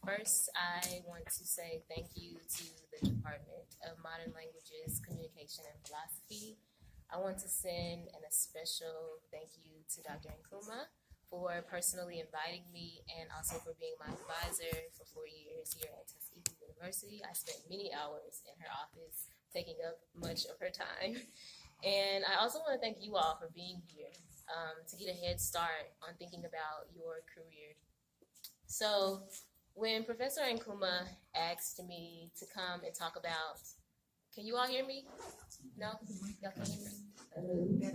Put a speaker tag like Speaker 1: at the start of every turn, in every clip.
Speaker 1: First, I want to say thank you to the Department of Modern Languages, Communication, and Philosophy. I want to send a special thank you to Dr. Nkrumah for personally inviting me and also for being my advisor for 4 years here at Tuskegee University. I spent many hours in her office taking up much of her time. And I also want to thank you all for being here to get a head start on thinking about your career. So when Professor Nkrumah asked me to come and talk about, can you all hear me? No? Y'all can hear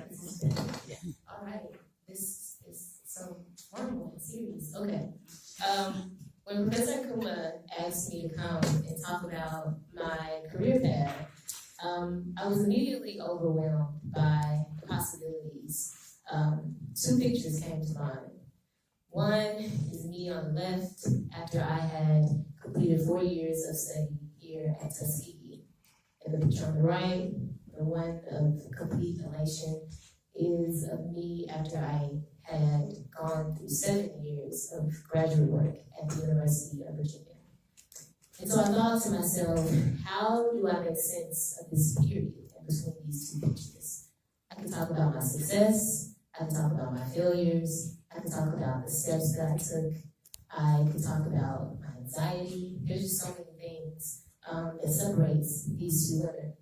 Speaker 1: me? All right. This is so formal and serious. Okay. When Professor Nkrumah asked me to come and talk about my career path, I was immediately overwhelmed by the possibilities. Two pictures came to mind. One is me on the left after I had completed 4 years of study here at Tuskegee. And the picture on the right, the one of complete elation, is of me after I had gone through 7 years of graduate work at the University of Virginia. And so I thought to myself, how do I make sense of this period in between these two pictures? I can talk about my success, I can talk about my failures, I can talk about the steps that I took, I can talk about my anxiety. There's just so many things that separates these two women.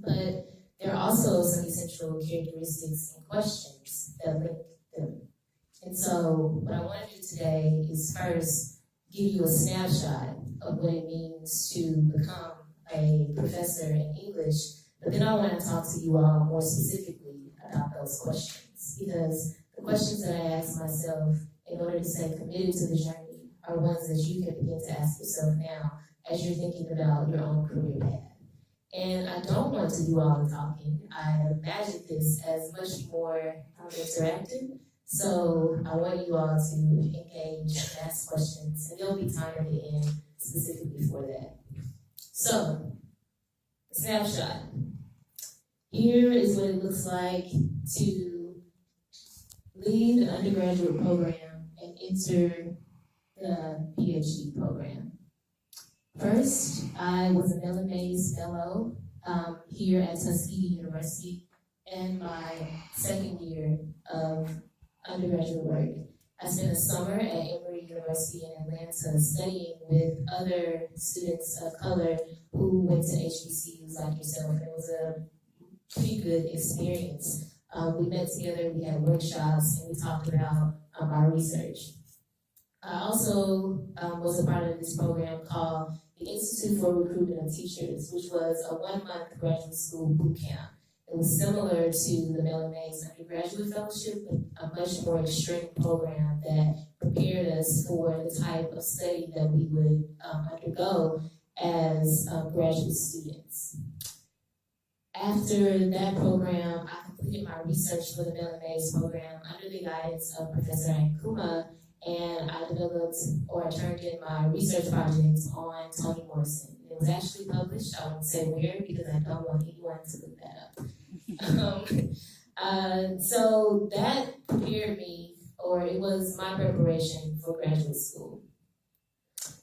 Speaker 1: But there are also some essential characteristics and questions that link them. And so what I want to do today is first give you a snapshot of what it means to become a professor in English, but then I want to talk to you all more specifically about those questions, because the questions that I ask myself in order to stay committed to the journey are ones that you can begin to ask yourself now as you're thinking about your own career path. And I don't want to do all the talking. I imagine this as much more interactive. So I want you all to engage and ask questions, and there'll be time at the end specifically for that. So, snapshot. Here is what it looks like to leave an undergraduate program and enter the PhD program. First, I was a Mellon Mays Fellow here at Tuskegee University in my second year of undergraduate work. I spent a summer at Emory University in Atlanta studying with other students of color who went to HBCUs like yourself. It was a pretty good experience. We met together, we had workshops, and we talked about our research. I also was a part of this program called the Institute for Recruitment of Teachers, which was a 1-month graduate school boot camp. It was similar to the Mellon Mays undergraduate fellowship, but a much more extreme program that prepared us for the type of study that we would undergo as graduate students. After that program, I completed my research for the Mellon Mays program under the guidance of Professor Nkrumah, and I developed or turned in my research project on Toni Morrison. It was actually published. I won't say where because I don't want anyone to look that up. So that prepared me, or it was my preparation for graduate school.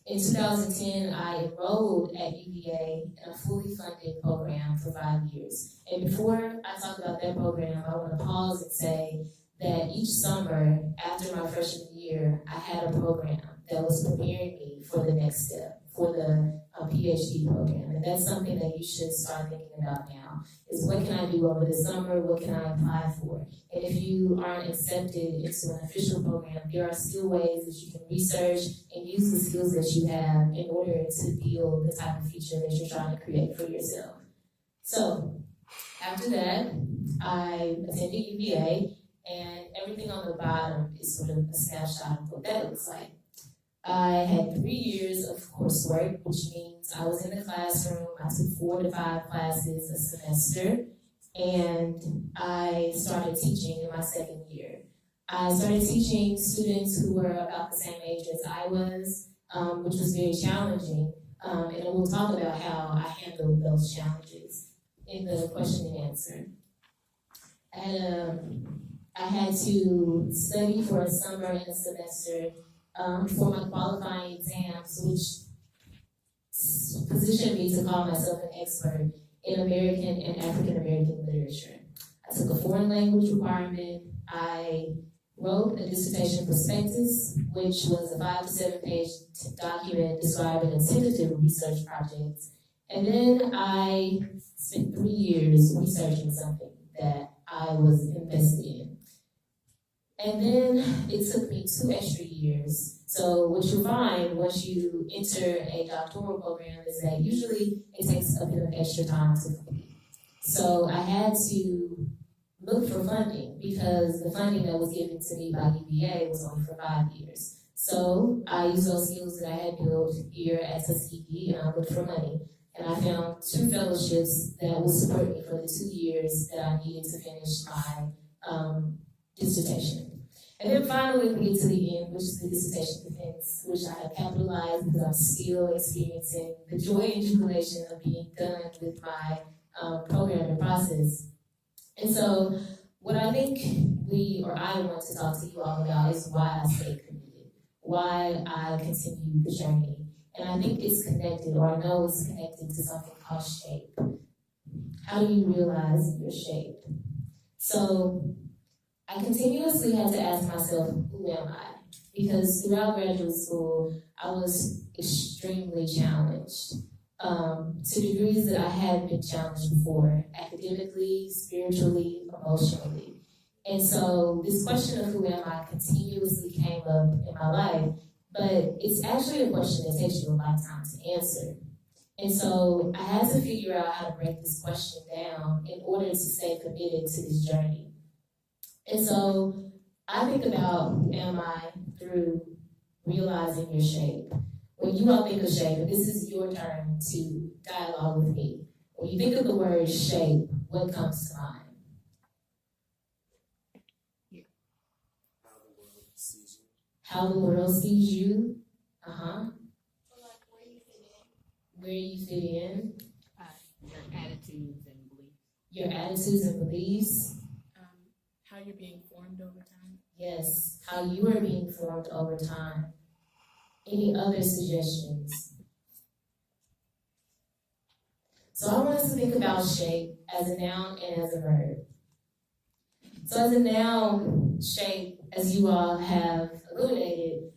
Speaker 1: In 2010, I enrolled at UVA in a fully funded program for 5 years. And before I talk about that program, I want to pause and say that each summer after my freshman year, I had a program that was preparing me for the next step, for the PhD program. And that's something that you should start thinking about now, is what can I do over the summer, what can I apply for? And if you aren't accepted into an official program, there are still ways that you can research and use the skills that you have in order to build the type of future that you're trying to create for yourself. So, after that, I attended UVA, and everything on the bottom is sort of a snapshot of what that looks like. I had 3 years of coursework, which means I was in the classroom. I took 4 to 5 classes a semester, and I started teaching in my second year. I started teaching students who were about the same age as I was, which was very challenging, and we'll talk about how I handled those challenges in the question and answer. I had to study for a summer and a semester for my qualifying exams, which positioned me to call myself an expert in American and African American literature. I took a foreign language requirement. I wrote a dissertation prospectus, which was a 5 to 7 page document describing a tentative research project. And then I spent 3 years researching something that I was invested in. And then it took me 2 extra years. So what you find once you enter a doctoral program is that usually it takes a bit of extra time to complete. So I had to look for funding because the funding that was given to me by UVA was only for 5 years. So I used those skills that I had built here at Tuskegee and I looked for money. And I found 2 fellowships that would support me for the 2 years that I needed to finish my dissertation. And then finally we get to the end, which is the dissertation defense, which I have capitalized because I'm still experiencing the joy and jubilation of being done with my program and process. And so what I think I want to talk to you all about is why I stay committed, why I continue the journey. And I think it's connected, or I know it's connected to something called shape. How do you realize your shape? So I continuously had to ask myself, who am I? Because throughout graduate school, I was extremely challenged to degrees that I hadn't been challenged before, academically, spiritually, emotionally. And so this question of who am I continuously came up in my life, but it's actually a question that takes you a lifetime to answer. And so I had to figure out how to break this question down in order to stay committed to this journey. And so I think about who am I through realizing your shape. When you all think of shape, and this is your turn to dialogue with me, when you think of the word shape, what comes to mind? How the world sees you.
Speaker 2: Like where you fit in.
Speaker 3: Your attitudes and beliefs.
Speaker 1: Your attitudes and beliefs.
Speaker 2: How you're being formed over time.
Speaker 1: Yes, how you are being formed over time. Any other suggestions? So I want us to think about shape as a noun and as a verb. So as a noun, shape, as you all have illuminated,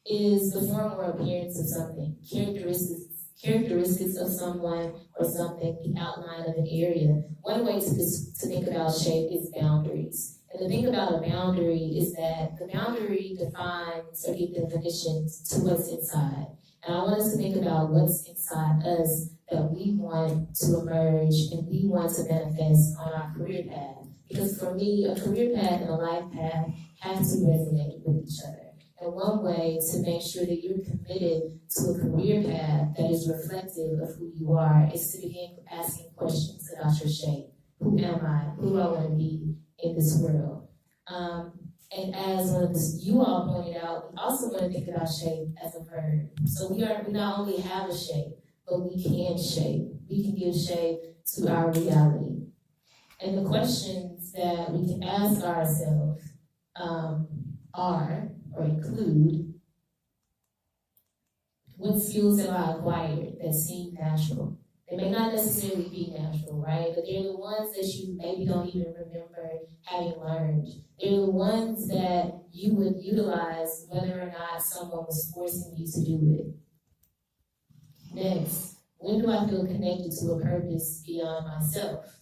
Speaker 1: is the form or appearance of something, characteristics of someone or something, the outline of an area. One way to think about shape is boundaries. And the thing about a boundary is that the boundary defines or gives definitions to what's inside. And I want us to think about what's inside us that we want to emerge and we want to manifest on our career path. Because for me, a career path and a life path have to resonate with each other. And one way to make sure that you're committed to a career path that is reflective of who you are is to begin asking questions about your shape. Who am I? Who do I want to be in this world? And as one of you all pointed out, we also want to think about shape as a verb. So we not only have a shape, but we can shape. We can give shape to our reality. And the questions that we can ask ourselves are, or include, what skills have I acquired that seem natural? They may not necessarily be natural, right? But they're the ones that you maybe don't even remember having learned. They're the ones that you would utilize whether or not someone was forcing you to do it. Next, when do I feel connected to a purpose beyond myself?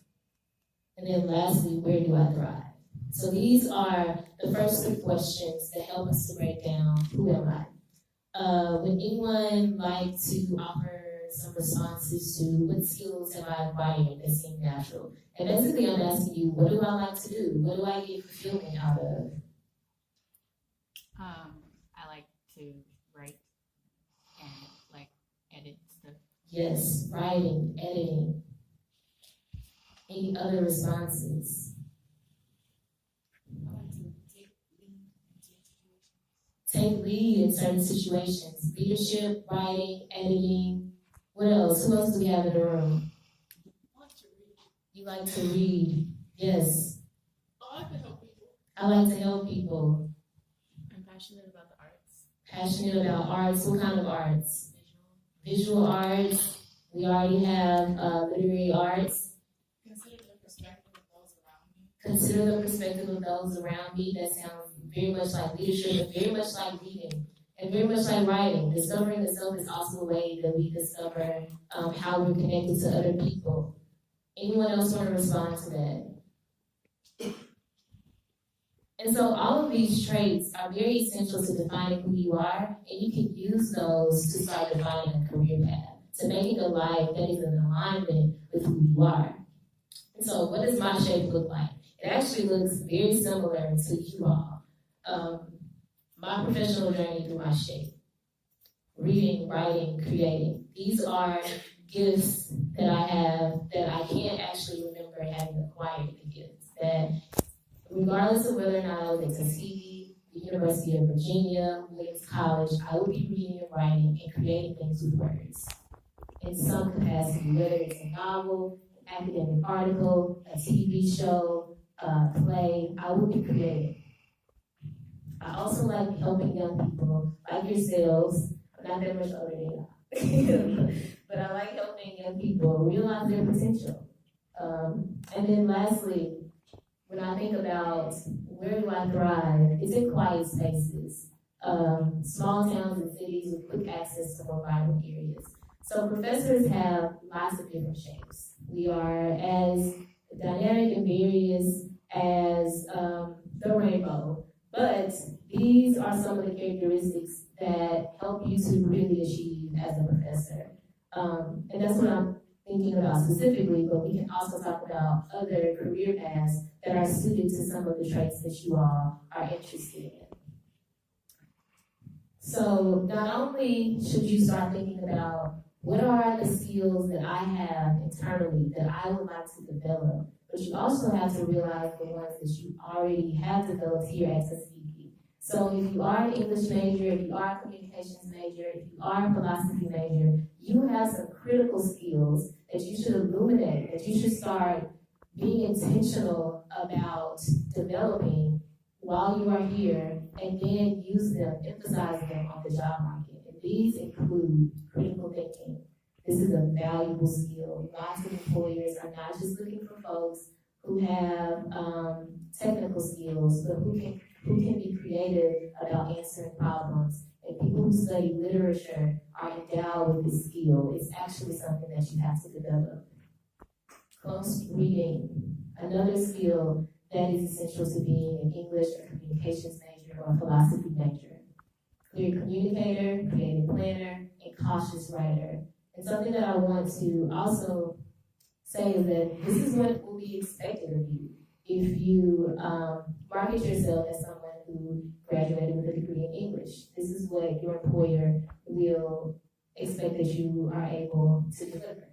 Speaker 1: And then lastly, where do I thrive? So these are the first 3 questions that help us to break down who am I. Would anyone like to offer some responses to what skills have I acquired that seem natural? And basically I'm asking you, what do I like to do? What do I get fulfillment out of?
Speaker 3: I like to write and like edit stuff.
Speaker 1: Yes, writing, editing. Any other responses?
Speaker 2: I like to
Speaker 1: Take lead in certain situations. Leadership, writing, editing. What else? Who else do we have in the room?
Speaker 2: I like to read.
Speaker 1: You like to read. Yes.
Speaker 2: I like to help people.
Speaker 1: I like to help people.
Speaker 2: I'm passionate about the arts.
Speaker 1: Passionate about arts. What kind of arts? Visual arts. We already have literary arts.
Speaker 2: Consider the perspective of those around me.
Speaker 1: Consider the perspective of those around me. That sounds very much like leadership and very much like reading and very much like writing. Discovering the self is also a way that we discover how we're connected to other people. Anyone else want to respond to that? And so all of these traits are very essential to defining who you are, and you can use those to start defining a career path, to making a life that is in alignment with who you are. And so what does my shape look like? It actually looks very similar to you all. My professional journey through my shape. Reading, writing, creating. These are gifts that I have that I can't actually remember having acquired the gifts. That regardless of whether or not I was at Tuskegee, the University of Virginia, Williams College, I would be reading and writing and creating things with words in some capacity, whether it's a novel, an academic article, a TV show, a play, I would be creating. I also like helping young people like yourselves. I'm not that much older than y'all, but I like helping young people realize their potential. And then lastly, when I think about where do I thrive, it's in quiet spaces, small towns and cities with quick access to more vibrant areas. So professors have lots of different shapes. We are as dynamic and various as the rainbow, but these are some of the characteristics that help you to really achieve as a professor. And that's what I'm thinking about specifically, but we can also talk about other career paths that are suited to some of the traits that you all are interested in. So not only should you start thinking about what are the skills that I have internally that I would like to develop, but you also have to realize the ones that you already have developed here at Tuskegee. So if you are an English major, if you are a communications major, if you are a philosophy major, you have some critical skills that you should illuminate, that you should start being intentional about developing while you are here, and then use them, emphasize them on the job market. And these include critical thinking. This is a valuable skill. Lots of employers are not just looking for folks who have technical skills, but who can be creative about answering problems. And people who study literature are endowed with this skill. It's actually something that you have to develop. Close reading, another skill that is essential to being an English or communications major or a philosophy major. Clear communicator, creative planner, and cautious writer. And something that I want to also say is that this is what will be expected of you if you market yourself as someone who graduated with a degree in English. This is what your employer will expect that you are able to deliver.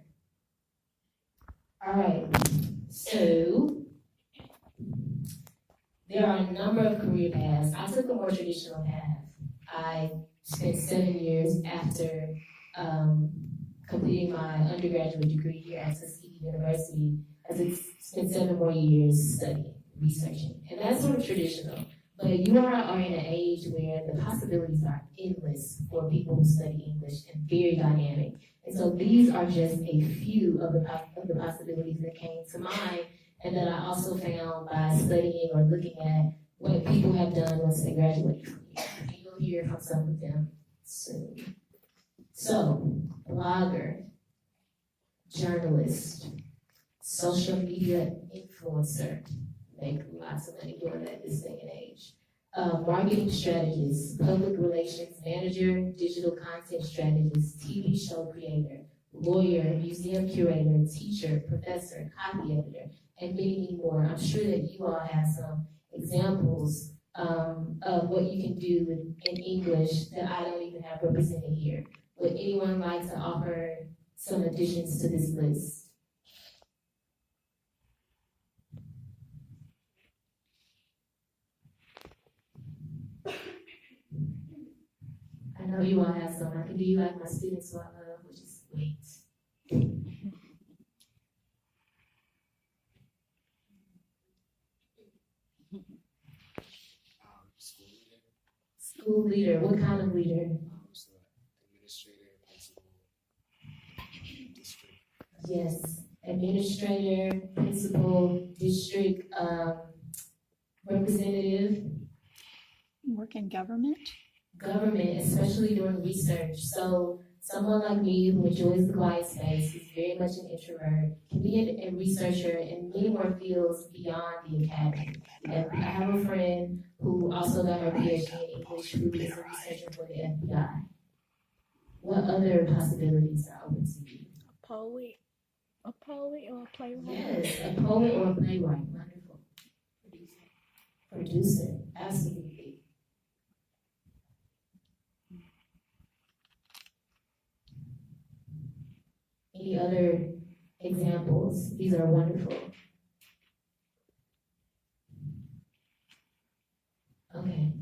Speaker 1: All right, so there are a number of career paths. I took a more traditional path. I spent 7 years after completing my undergraduate degree here at Tuskegee University. I spent 7 more years studying, researching, and that's sort of traditional. But you are in an age where the possibilities are endless for people who study English and very dynamic. And so these are just a few of the possibilities that came to mind, and that I also found by studying or looking at what people have done once they graduate from here. And you'll hear from some of them soon. So, blogger, journalist, social media influencer, make lots of money doing that this day and age. Marketing strategist, public relations manager, digital content strategist, TV show creator, lawyer, museum curator, teacher, professor, copy editor, and many, many more. I'm sure that you all have some examples of what you can do in English that I don't even have represented here. Would anyone like to offer some additions to this list? I know you all have some. I can do you like my students who I love, which is wait. School Who leader? What kind of leader?
Speaker 4: So administrator, principal, district.
Speaker 1: Yes, administrator, principal, district representative,
Speaker 5: Work in government?
Speaker 1: government, especially doing research. So someone like me who enjoys the quiet space, is very much an introvert, can be a researcher in many more fields beyond the academy. And I have a friend who also got her PhD in English who is a researcher for the FBI. What other possibilities are open to you?
Speaker 5: A poet or a playwright?
Speaker 1: Yes, a poet or a playwright. Wonderful. Producer, absolutely. Any other examples? These are wonderful. Okay.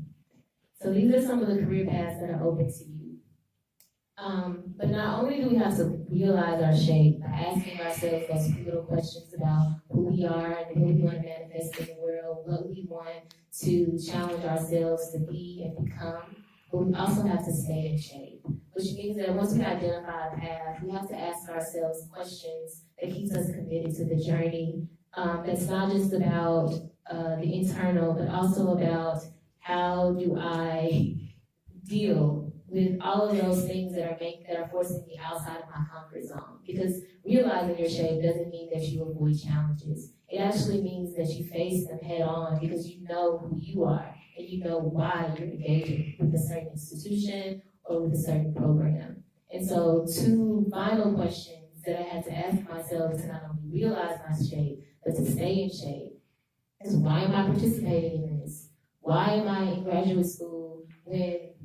Speaker 1: So these are some of the career paths that are open to you. But not only do we have to realize our shape by asking ourselves those pivotal questions about who we are and who we want to manifest in the world, what we want to challenge ourselves to be and become, but we also have to stay in shape, which means that once we identify a path, we have to ask ourselves questions that keeps us committed to the journey. That's not just about the internal, but also about how do I deal with all of those things that are forcing me outside of my comfort zone. Because realizing your shape doesn't mean that you avoid challenges. It actually means that you face them head on because you know who you are and you know why you're engaging with a certain institution or with a certain program. And so 2 final questions that I had to ask myself to not only realize my shape, but to stay in shape is, why am I participating in this? Why am I in graduate school when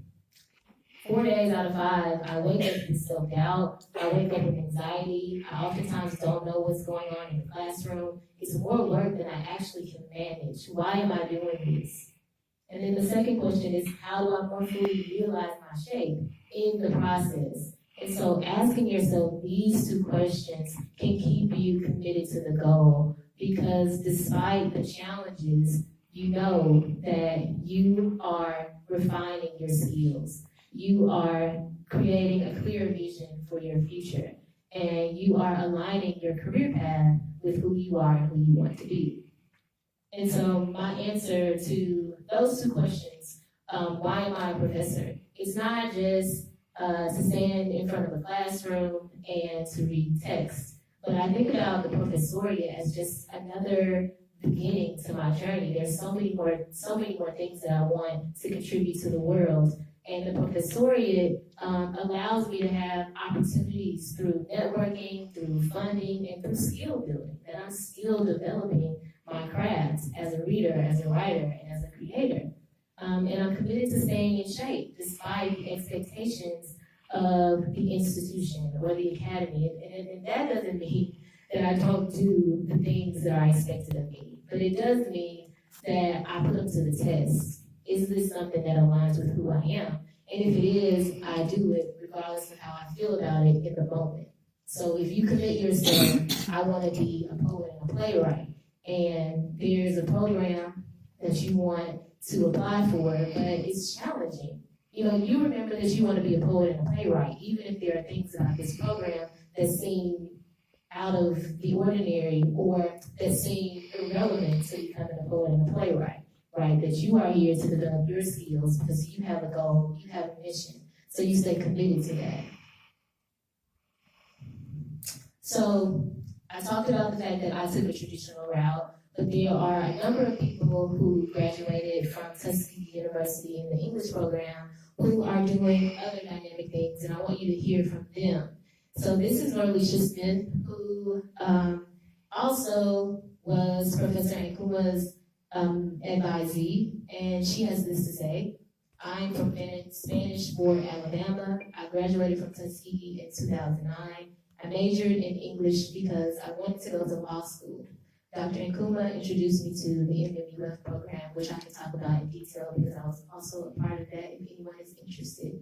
Speaker 1: 4 days out of 5, I wake up with self-doubt, I wake up with anxiety, I oftentimes don't know what's going on in the classroom. It's more work than I actually can manage. Why am I doing this? And then the second question is, how do I more fully realize my shape in the process? And so asking yourself these 2 questions can keep you committed to the goal, because despite the challenges, you know that you are refining your skills. You are creating a clear vision for your future, and you are aligning your career path with who you are and who you want to be. And so my answer to those 2 questions, why am I a professor? It's not just to stand in front of a classroom and to read text, but I think about the professoriate as just another beginning to my journey. There's so many more things that I want to contribute to the world. And the professoriate allows me to have opportunities through networking, through funding, and through skill building, that I'm still developing my craft as a reader, as a writer, and as a creator. And I'm committed to staying in shape despite the expectations of the institution or the academy. And that doesn't mean that I don't do the things that are expected of me, but it does mean that I put them to the test. Is this something that aligns with who I am? And if it is, I do it regardless of how I feel about it in the moment. So if you commit yourself, I want to be a poet and a playwright, and there's a program that you want to apply for, but it's challenging. You know, you remember that you want to be a poet and a playwright, even if there are things about this program that seem out of the ordinary or that seem irrelevant to becoming a poet and a playwright. Right, that you are here to develop your skills because you have a goal, you have a mission, so you stay committed to that. So I talked about the fact that I took a traditional route, but there are a number of people who graduated from Tuskegee University in the English program who are doing other dynamic things, and I want you to hear from them. So this is Norlisha Smith, who also was Professor Nkuma's advisee, and she has this to say. I'm from Spanish Fort, Alabama. I graduated from Tuskegee in 2009. I majored in English because I wanted to go to law school. Dr. Nkuma introduced me to the MMUF program, which I can talk about in detail because I was also a part of that if anyone is interested.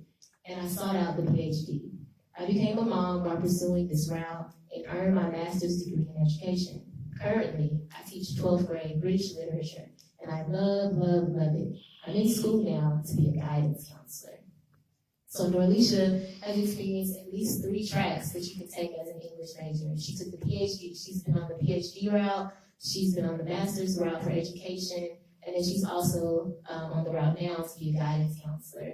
Speaker 1: And I sought out the PhD. I became a mom while pursuing this route and earned my master's degree in education. Currently, I teach 12th grade British literature, and I love it. I'm in school now to be a guidance counselor. So Norlisha has experienced at least 3 tracks that you can take as an English major. She took the PhD, she's been on the PhD route, she's been on the master's route for education, and then she's also on the route now to be a guidance counselor.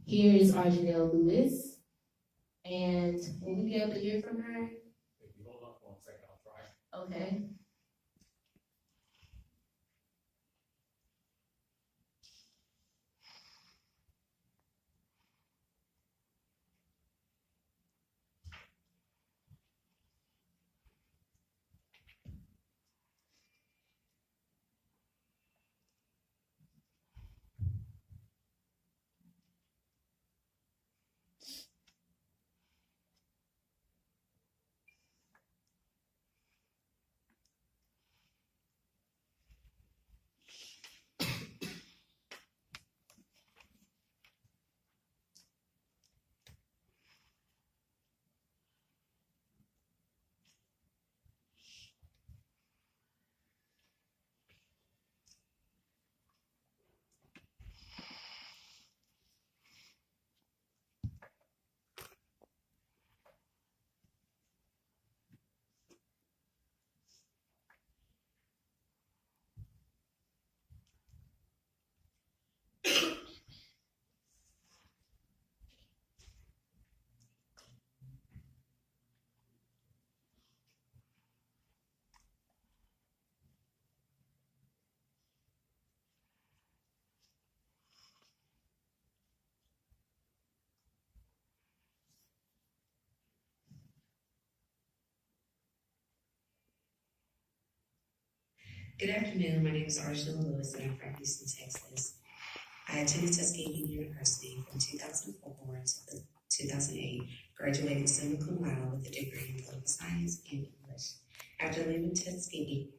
Speaker 1: Here is Arjanelle Lewis, and will we be able to hear from her?
Speaker 4: If you hold on for 1 second, I'll try.
Speaker 1: Okay.
Speaker 6: Good afternoon. My name is Arjanelle Lewis, and I'm from Houston, Texas. I attended Tuskegee University from 2004 to 2008, graduating summa cum laude with a degree in political science and English. After leaving Tuskegee,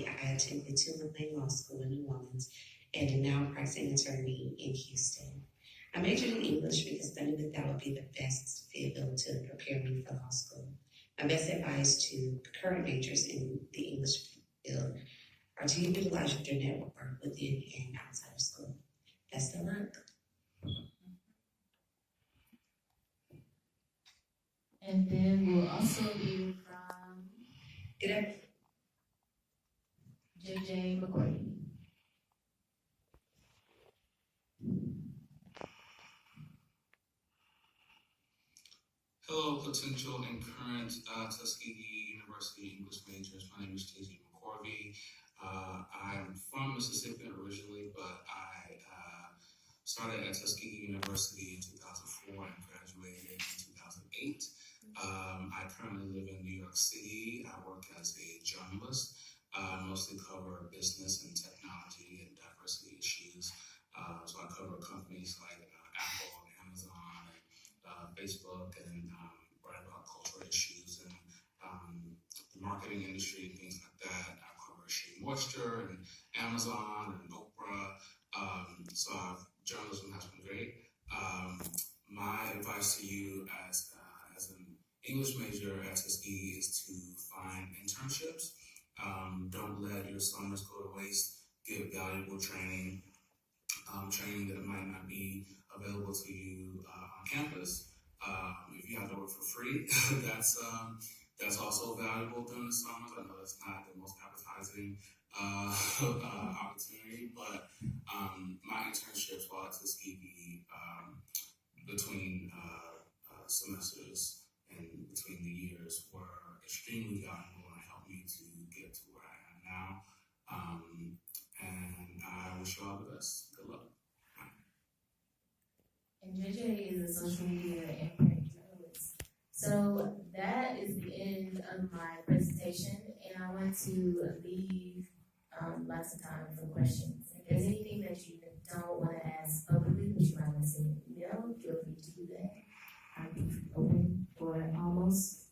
Speaker 6: I attended Tulane Law School in New Orleans and am now a practicing attorney in Houston. I majored in English because I knew that would be the best field to prepare me for law school. My best advice to current majors in the English field are to utilize your network within and outside of school. Best of luck.
Speaker 1: And then we'll also hear from
Speaker 6: Good afternoon.
Speaker 1: JJ McCourty.
Speaker 7: Hello, potential and current Tuskegee University English majors. My name is JJ McCourty. I'm from Mississippi originally, but I started at Tuskegee University in 2004 and graduated in 2008. I currently live in New York City. I work as a journalist. I mostly cover business and technology and diversity issues. So I cover companies like Apple and Amazon and Facebook and write about cultural issues and the marketing industry and things like that. I cover Shea Moisture and Amazon and Oprah. So journalism has been great. My advice to you as an English major at Tuskegee is to find internships. Don't let your summers go to waste. Get valuable training, training that might not be available to you on campus. If you have to work for free, that's also valuable during the summers. I know that's not the most appetizing opportunity, but my internships while at Tuskegee between semesters and between the years were extremely valuable and helped me to get to where I am now. And I wish you all the best. Good luck.
Speaker 1: And JJ is a social media and print journalist. So that is the end of my presentation, and I want to leave lots of time for questions. If there's anything that you don't want to ask publicly, but you might want to send an email, feel free to do that. I'll be open for almost